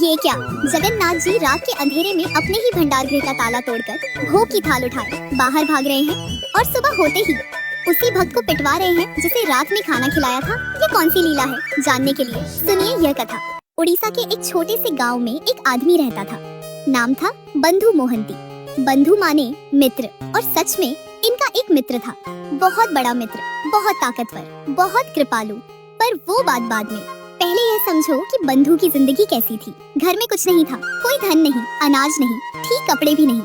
ये क्या? जगन्नाथ जी रात के अंधेरे में अपने ही भंडार गृह का ताला तोड़कर भोग की थाल उठाए बाहर भाग रहे हैं और सुबह होते ही उसी भक्त को पिटवा रहे हैं जिसे रात में खाना खिलाया था। ये कौन सी लीला है? जानने के लिए सुनिए यह कथा। उड़ीसा के एक छोटे से गांव में एक आदमी रहता था। नाम था बंधु मोहंती। बंधु माने मित्र, और सच में इनका एक मित्र था, बहुत बड़ा मित्र, बहुत ताकतवर, बहुत कृपालु। पर वो बात बाद में। पहले यह समझो कि बंधु की जिंदगी कैसी थी। घर में कुछ नहीं था, कोई धन नहीं, अनाज नहीं, ठीक कपड़े भी नहीं।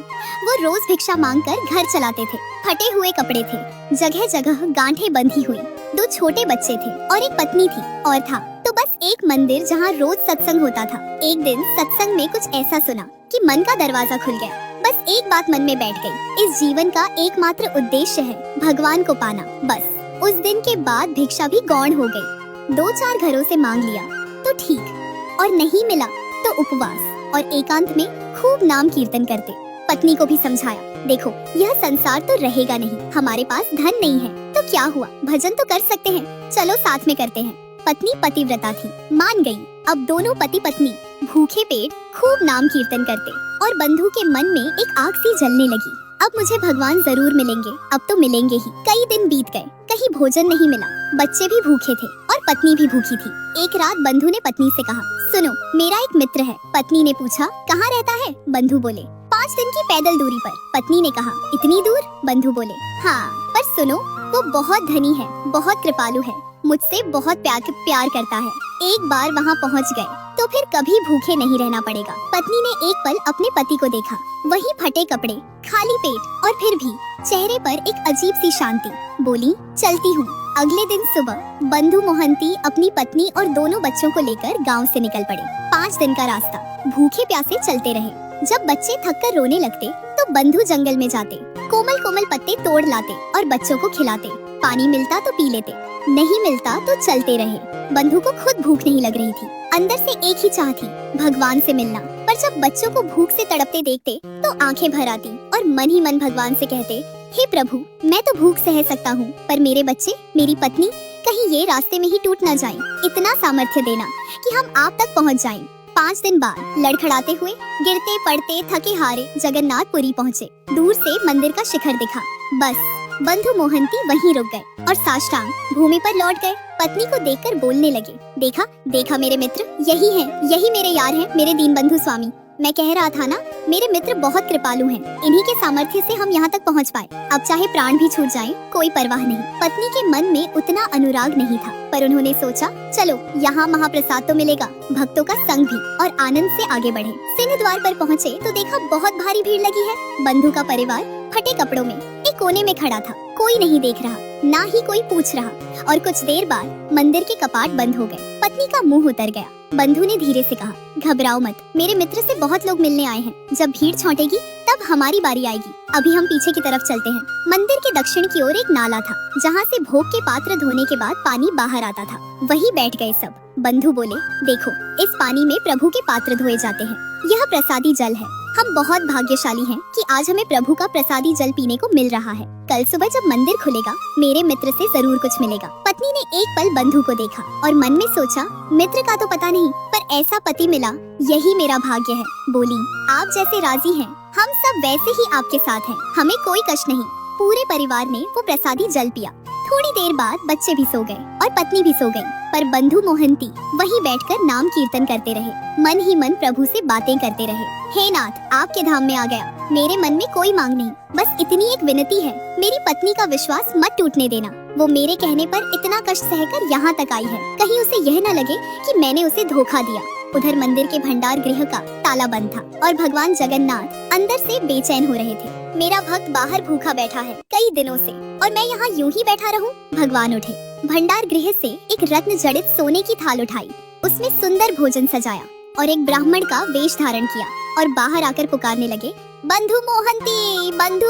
वो रोज भिक्षा मांगकर घर चलाते थे। फटे हुए कपड़े थे, जगह जगह गांठें बंधी हुई। 2 छोटे बच्चे थे और एक पत्नी थी, और था तो बस एक मंदिर जहाँ रोज सत्संग होता था। एक दिन सत्संग में कुछ ऐसा सुना कि मन का दरवाजा खुल गया। बस एक बात मन में बैठ गई, इस जीवन का एकमात्र उद्देश्य है भगवान को पाना। बस उस दिन के बाद भिक्षा भी गौण हो गई। 2-4 घरों से मांग लिया तो ठीक, और नहीं मिला तो उपवास और एकांत में खूब नाम कीर्तन करते। पत्नी को भी समझाया, देखो यह संसार तो रहेगा नहीं, हमारे पास धन नहीं है तो क्या हुआ, भजन तो कर सकते हैं, चलो साथ में करते हैं। पत्नी पतिव्रता थी, मान गई। अब दोनों पति पत्नी भूखे पेट खूब नाम कीर्तन करते, और बंधु के मन में एक आग सी जलने लगी। अब मुझे भगवान जरूर मिलेंगे, अब तो मिलेंगे ही। कई दिन बीत गए, कहीं भोजन नहीं मिला, बच्चे भी भूखे थे और पत्नी भी भूखी थी। एक रात बंधु ने पत्नी से कहा, सुनो मेरा एक मित्र है। पत्नी ने पूछा, कहाँ रहता है? बंधु बोले, 5 दिन की पैदल दूरी पर। पत्नी ने कहा, इतनी दूर? बंधु बोले, हाँ, पर सुनो वो बहुत धनी है, बहुत कृपालु है, मुझसे बहुत प्यार करता है। एक बार वहाँ पहुँच गए तो फिर कभी भूखे नहीं रहना पड़ेगा। पत्नी ने एक पल अपने पति को देखा, वही फटे कपड़े, खाली पेट, और फिर भी चेहरे पर एक अजीब सी शांति। बोली, चलती हूँ। अगले दिन सुबह बंधु मोहंती अपनी पत्नी और दोनों बच्चों को लेकर गांव से निकल पड़े। 5 दिन का रास्ता भूखे प्यासे चलते रहे। जब बच्चे थक कर रोने लगते तो बंधु जंगल में जाते, कोमल कोमल पत्ते तोड़ लाते और बच्चों को खिलाते। पानी मिलता तो पी लेते, नहीं मिलता तो चलते रहे। बंधु को खुद भूख नहीं लग रही थी, अंदर से एक ही चाह थी, भगवान से मिलना। पर जब बच्चों को भूख से तड़पते देखते तो आंखें भर आती और मन ही मन भगवान से कहते, हे प्रभु, मैं तो भूख सह सकता हूँ, पर मेरे बच्चे, मेरी पत्नी कहीं ये रास्ते में ही टूट ना जाएं। इतना सामर्थ्य देना कि हम आप तक पहुँच जाएं। 5 दिन बाद लड़खड़ाते हुए, गिरते पड़ते थके हारे जगन्नाथपुरी पहुँचे। दूर से मंदिर का शिखर दिखा। बस बंधु मोहंती वहीं रुक गए और साष्टांग भूमि पर लौट गए। पत्नी को देखकर बोलने लगे, देखा देखा मेरे मित्र, यही हैं, यही मेरे यार हैं, मेरे दीनबंधु स्वामी। मैं कह रहा था ना, मेरे मित्र बहुत कृपालु हैं। इन्हीं के सामर्थ्य से हम यहाँ तक पहुँच पाए। अब चाहे प्राण भी छूट जाएं, कोई परवाह नहीं। पत्नी के मन में उतना अनुराग नहीं था, पर उन्होंने सोचा, चलो यहाँ महाप्रसाद तो मिलेगा, भक्तों का संग भी, और आनंद से आगे बढ़े। सिंह द्वार पर पहुँचे तो देखा बहुत भारी भीड़ लगी है। बंधु का परिवार फटे कपड़ों में एक कोने में खड़ा था, कोई नहीं देख रहा, ना ही कोई पूछ रहा। और कुछ देर बाद मंदिर के कपाट बंद हो गए। पत्नी का मुंह उतर गया। बंधु ने धीरे से कहा, घबराओ मत, मेरे मित्र से बहुत लोग मिलने आए हैं। जब भीड़ छौटेगी तब हमारी बारी आएगी। अभी हम पीछे की तरफ चलते हैं। मंदिर के दक्षिण की ओर एक नाला था, जहाँ से भोग के पात्र धोने के बाद पानी बाहर आता था। वहीं बैठ गए सब। बंधु बोले, देखो इस पानी में प्रभु के पात्र धोए जाते हैं, यह प्रसादी जल है। हम बहुत भाग्यशाली हैं कि आज हमें प्रभु का प्रसादी जल पीने को मिल रहा है। कल सुबह जब मंदिर खुलेगा, मेरे मित्र से जरूर कुछ मिलेगा। पत्नी ने एक पल बंधु को देखा और मन में सोचा, मित्र का तो पता नहीं, पर ऐसा पति मिला, यही मेरा भाग्य है। बोली, आप जैसे राजी हैं, हम सब वैसे ही आपके साथ हैं, हमें कोई कष्ट नहीं। पूरे परिवार ने वो प्रसादी जल पिया। थोड़ी देर बाद बच्चे भी सो गए और पत्नी भी सो गई, पर बंधु मोहंती वहीं बैठकर नाम कीर्तन करते रहे। मन ही मन प्रभु से बातें करते रहे। हे नाथ, आपके धाम में आ गया, मेरे मन में कोई मांग नहीं, बस इतनी एक विनती है, मेरी पत्नी का विश्वास मत टूटने देना। वो मेरे कहने पर इतना कष्ट सहकर यहाँ तक आई है, कहीं उसे यह न लगे कि मैंने उसे धोखा दिया। उधर मंदिर के भंडार गृह का ताला बंद था और भगवान जगन्नाथ अंदर से बेचैन हो रहे थे। मेरा भक्त बाहर भूखा बैठा है कई दिनों से, और मैं यहाँ यूं ही बैठा रहूं? भगवान उठे, भंडार गृह से एक रत्न जड़ित सोने की थाल उठाई, उसमें सुंदर भोजन सजाया और एक ब्राह्मण का वेश धारण किया, और बाहर आकर पुकारने लगे, बंधु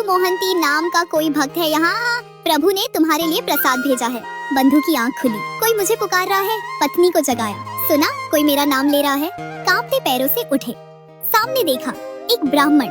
मोहंती नाम का कोई भक्त है यहाँ? प्रभु ने तुम्हारे लिए प्रसाद भेजा है। बंधु की आंख खुली, कोई मुझे पुकार रहा है। पत्नी को जगाया, सुना कोई मेरा नाम ले रहा है। कांपते पैरों से उठे, सामने देखा एक ब्राह्मण,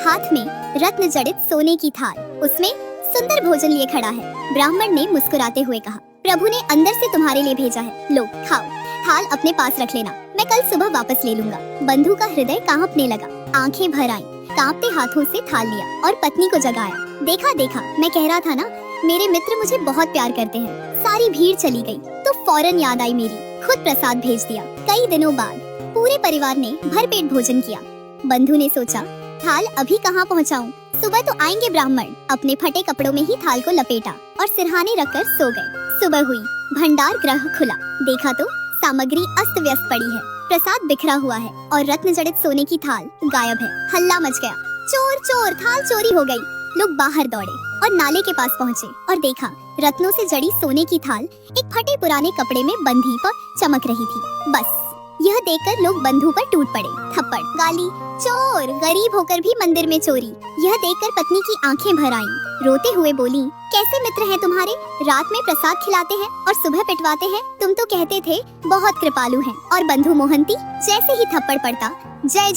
हाथ में रत्न जड़ित सोने की थाल, उसमें सुंदर भोजन लिए खड़ा है। ब्राह्मण ने मुस्कुराते हुए कहा, प्रभु ने अंदर से तुम्हारे लिए भेजा है, लो खाओ। थाल अपने पास रख लेना, मैं कल सुबह वापस ले लूंगा। बंधु का हृदय कांपने लगा, आंखें भर आईं, कांपते हाथों से थाल लिया और पत्नी को जगाया। देखा देखा, मैं कह रहा था ना, मेरे मित्र मुझे बहुत प्यार करते हैं। सारी भीड़ चली गई तो फौरन याद आई मेरी, खुद प्रसाद भेज दिया। कई दिनों बाद पूरे परिवार ने भरपेट भोजन किया। बंधु ने सोचा, थाल अभी कहाँ पहुँचाऊं? सुबह तो आएंगे ब्राह्मण। अपने फटे कपड़ों में ही थाल को लपेटा और सिरहाने रखकर सो गए। सुबह हुई, भंडार गृह खुला, देखा तो सामग्री अस्त व्यस्त पड़ी है, प्रसाद बिखरा हुआ है और रत्न जड़ित सोने की थाल गायब है। हल्ला मच गया, चोर चोर, थाल चोरी हो गई। लोग बाहर दौड़े और नाले के पास पहुँचे और देखा रत्नों से जड़ी सोने की थाल एक फटे पुराने कपड़े में बंधी पर चमक रही थी। बस यह देखकर लोग बंधु पर टूट पड़े, थप्पड़, गाली, चोर, गरीब होकर भी मंदिर में चोरी। यह देखकर पत्नी की आंखें भर आईं, रोते हुए बोली, कैसे मित्र हैं तुम्हारे? रात में प्रसाद खिलाते हैं और सुबह पिटवाते हैं। तुम तो कहते थे बहुत कृपालु हैं। और बंधु मोहंती जैसे ही थप्पड़ पड़ता, जय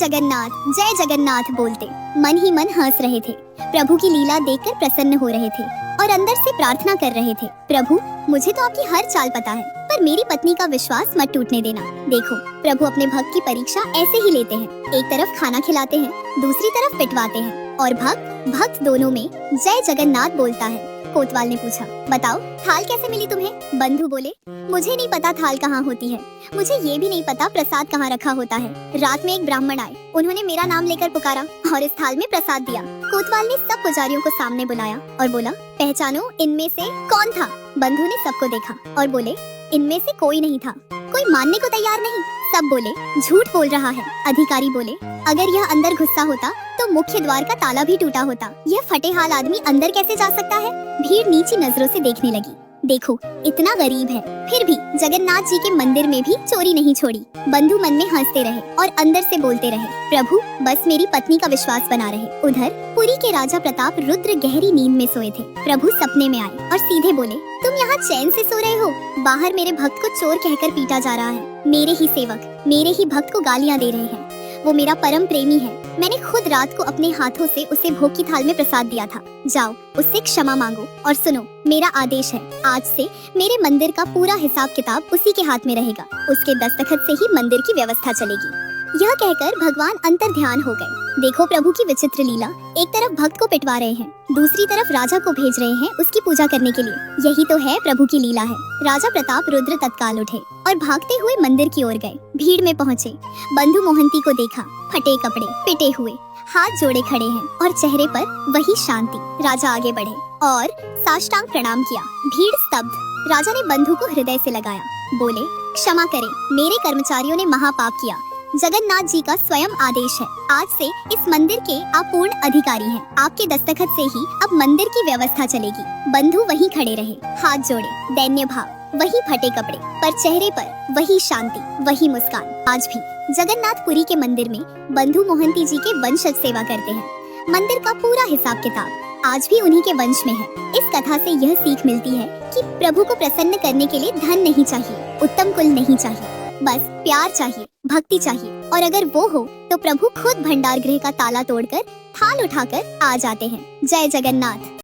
जगन्नाथ बोलते मन ही मन हंस रहे थे। प्रभु की लीला देखकर प्रसन्न हो रहे थे और अंदर से प्रार्थना कर रहे थे, प्रभु मुझे तो आपकी हर चाल पता है, पर मेरी पत्नी का विश्वास मत टूटने देना। देखो, प्रभु अपने भक्त की परीक्षा ऐसे ही लेते हैं। एक तरफ खाना खिलाते हैं, दूसरी तरफ पिटवाते हैं और भक्त दोनों में जय जगन्नाथ बोलता है। कोतवाल ने पूछा, बताओ थाल कैसे मिली तुम्हें? बंधु बोले, मुझे नहीं पता थाल कहाँ होती है, मुझे ये भी नहीं पता प्रसाद कहाँ रखा होता है। रात में एक ब्राह्मण आए, उन्होंने मेरा नाम लेकर पुकारा और इस थाल में प्रसाद दिया। कोतवाल ने सब पुजारियों को सामने बुलाया और बोला, पहचानो इनमें से कौन था? बंधु ने सबको देखा और बोले, इनमें से कोई नहीं था। कोई मानने को तैयार नहीं, सब बोले झूठ बोल रहा है। अधिकारी बोले, अगर यह अंदर घुसा होता तो मुख्य द्वार का ताला भी टूटा होता। यह फटे हाल आदमी अंदर कैसे जा सकता है? भीड़ नीची नजरों से देखने लगी। देखो, इतना गरीब है फिर भी जगन्नाथ जी के मंदिर में भी चोरी नहीं छोड़ी। बंधु मन में हंसते रहे और अंदर से बोलते रहे, प्रभु बस मेरी पत्नी का विश्वास बना रहे। उधर पुरी के राजा प्रताप रुद्र गहरी नींद में सोए थे। प्रभु सपने में आए और सीधे बोले, तुम यहाँ चैन से सो रहे हो? बाहर मेरे भक्त को चोर कहकर पीटा जा रहा है। मेरे ही सेवक मेरे ही भक्त को गालियाँ दे रहे हैं। वो मेरा परम प्रेमी है, मैंने खुद रात को अपने हाथों से उसे भोग की थाल में प्रसाद दिया था। जाओ उससे क्षमा मांगो और सुनो, मेरा आदेश है, आज से मेरे मंदिर का पूरा हिसाब किताब उसी के हाथ में रहेगा। उसके दस्तखत से ही मंदिर की व्यवस्था चलेगी। यह कहकर भगवान अंतर ध्यान हो गए। देखो प्रभु की विचित्र लीला, एक तरफ भक्त को पिटवा रहे हैं, दूसरी तरफ राजा को भेज रहे हैं उसकी पूजा करने के लिए। यही तो है प्रभु की लीला है। राजा प्रताप रुद्र तत्काल उठे और भागते हुए मंदिर की ओर गए। भीड़ में पहुँचे, बंधु मोहंती को देखा, फटे कपड़े, पिटे हुए, हाथ जोड़े खड़े हैं और चेहरे पर वही शांति। राजा आगे बढ़े और साष्टांग प्रणाम किया। भीड़ स्तब्ध। राजा ने बंधु को हृदय से लगाया, बोले, क्षमा करें, मेरे कर्मचारियों ने महापाप किया। जगन्नाथ जी का स्वयं आदेश है, आज से इस मंदिर के आप पूर्ण अधिकारी हैं। आपके दस्तखत से ही अब मंदिर की व्यवस्था चलेगी। बंधु वहीं खड़े रहे, हाथ जोड़े, दैन्य भाव, वही फटे कपड़े, पर चेहरे पर वही शांति, वही मुस्कान। आज भी जगन्नाथपुरी के मंदिर में बंधु मोहंती जी के वंशज सेवा करते हैं। मंदिर का पूरा हिसाब किताब आज भी उन्हीं के वंश में है। इस कथा से यह सीख मिलती है कि प्रभु को प्रसन्न करने के लिए धन नहीं चाहिए, उत्तम कुल नहीं चाहिए, बस प्यार चाहिए, भक्ति चाहिए। और अगर वो हो तो प्रभु खुद भंडार गृह का ताला तोड़कर थाल उठाकर आ जाते हैं। जय जगन्नाथ।